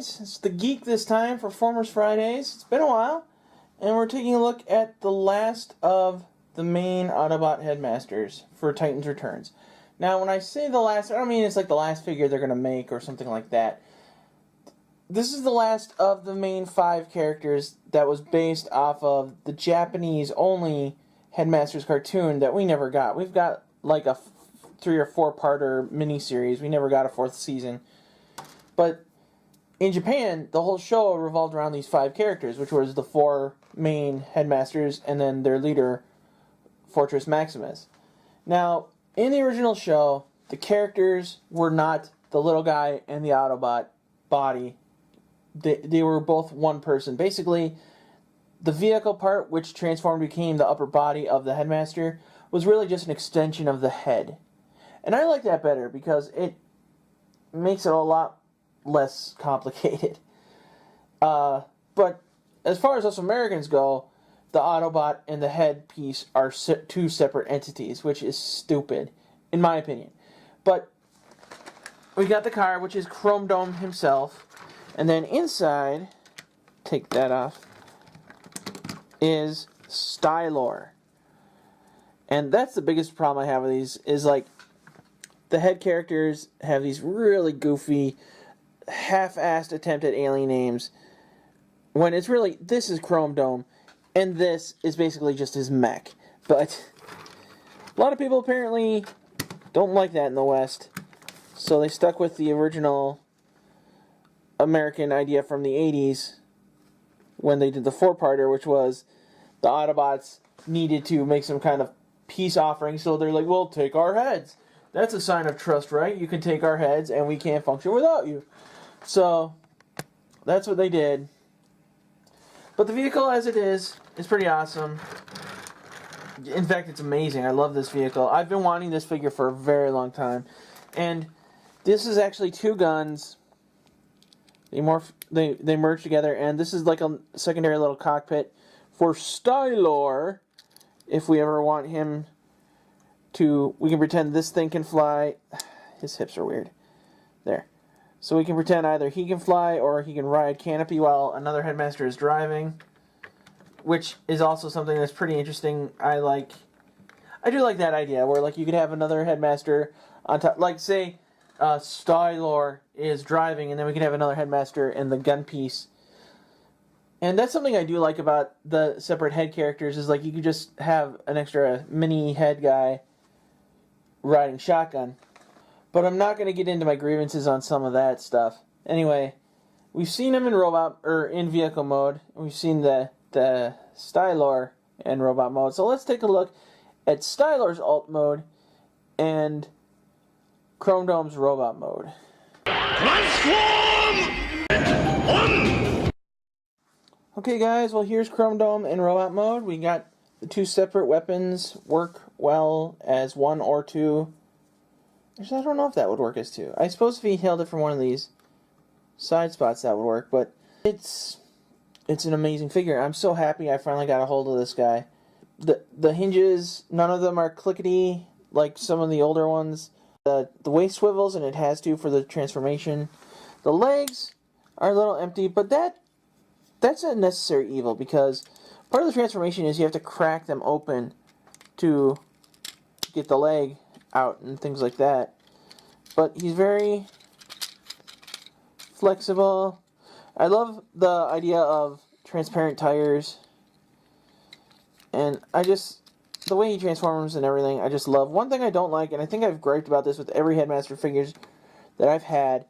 guys, it's the Geek this time for Formers Fridays. It's been a while, and we're taking a look at the last of the main Autobot headmasters for Titans Returns. Now, when I say the last, I don't mean it's like the last figure they're going to make or something like that. This is the last of the main 5 characters that was based off of the Japanese-only Headmasters cartoon that we never got. We've got like a 3 or 4-parter miniseries. We never got a 4th season. But in Japan, the whole show revolved around these 5 characters, which was the 4 main headmasters and then their leader, Fortress Maximus. Now, in the original show, the characters were not the little guy and the Autobot body. They were both one person. Basically, the vehicle part, which transformed became the upper body of the headmaster, was really just an extension of the head. And I like that better because it makes it a lot less complicated. But as far as us Americans go, the Autobot and the head piece are 2 separate entities, which is stupid, in my opinion. But we got the car, which is Chromedome himself, and then inside, take that off, is Stylor. And that's the biggest problem I have with these, is like, the head characters have these really goofy, half-assed attempt at alien names, when it's really, this is Chromedome, and this is basically just his mech. But a lot of people apparently don't like that in the West, so they stuck with the original American idea from the 80s when they did the 4-parter, which was the Autobots needed to make some kind of peace offering, so they're like, well, take our heads. That's a sign of trust, right? You can take our heads, and we can't function without you. So, that's what they did. But the vehicle, as it is pretty awesome. In fact, it's amazing. I love this vehicle. I've been wanting this figure for a very long time. And this is actually 2 guns. They merge together, and this is like a secondary little cockpit for Stylor. If we ever want him to, we can pretend this thing can fly. His hips are weird. There. So we can pretend either he can fly or he can ride canopy while another headmaster is driving, which is also something that's pretty interesting. I do like that idea where like you could have another headmaster on top, like say Stylor is driving, and then we could have another headmaster in the gun piece. And that's something I do like about the separate head characters, is like you could just have an extra mini head guy riding shotgun. But I'm not going to get into my grievances on some of that stuff. Anyway, we've seen him in vehicle mode. We've seen the Stylor in robot mode. So let's take a look at Stylor's alt mode and Chromedome's robot mode. Transform! One! Okay guys, well here's Chromedome in robot mode. We got the 2 separate weapons work well as 1 or 2. Actually, I don't know if that would work as 2. I suppose if he held it from one of these side spots that would work, but it's an amazing figure. I'm so happy I finally got a hold of this guy. The hinges, none of them are clickety like some of the older ones. The waist swivels, and it has to for the transformation. The legs are a little empty, but that's a necessary evil, because part of the transformation is you have to crack them open to get the leg out and things like that. But he's very flexible. I love the idea of transparent tires, and the way he transforms and everything, I just love. One thing I don't like, and I think I've griped about this with every Headmaster figures that I've had,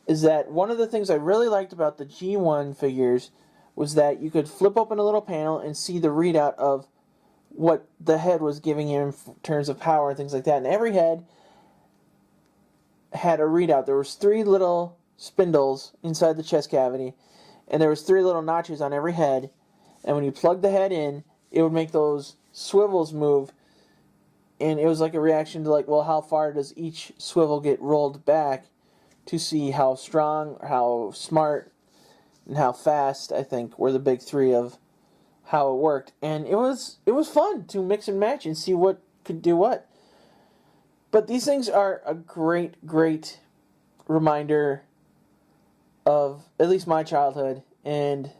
is that one of the things I really liked about the G1 figures was that you could flip open a little panel and see the readout of what the head was giving him in terms of power and things like that. And every head had a readout. There was 3 little spindles inside the chest cavity, and there was 3 little notches on every head. And when you plugged the head in, it would make those swivels move, and it was like a reaction to like, well, how far does each swivel get rolled back to see how strong, how smart, and how fast, I think, were the big 3 of how it worked. And it was fun to mix and match and see what could do what. But these things are a great, great reminder of at least my childhood, and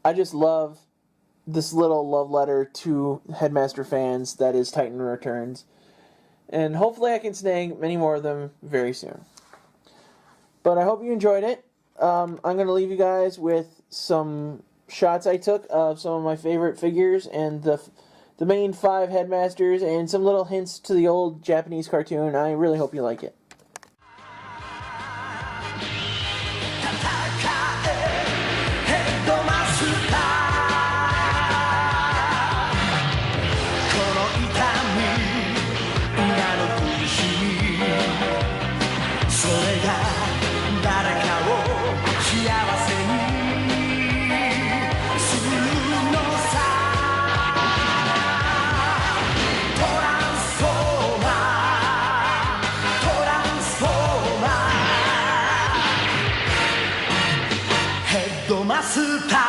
I just love this little love letter to Headmaster fans that is Titan Returns. And hopefully I can snag many more of them very soon. But I hope you enjoyed it. I'm going to leave you guys with some shots I took of some of my favorite figures and the main 5 Headmasters and some little hints to the old Japanese cartoon. I really hope you like it.マスター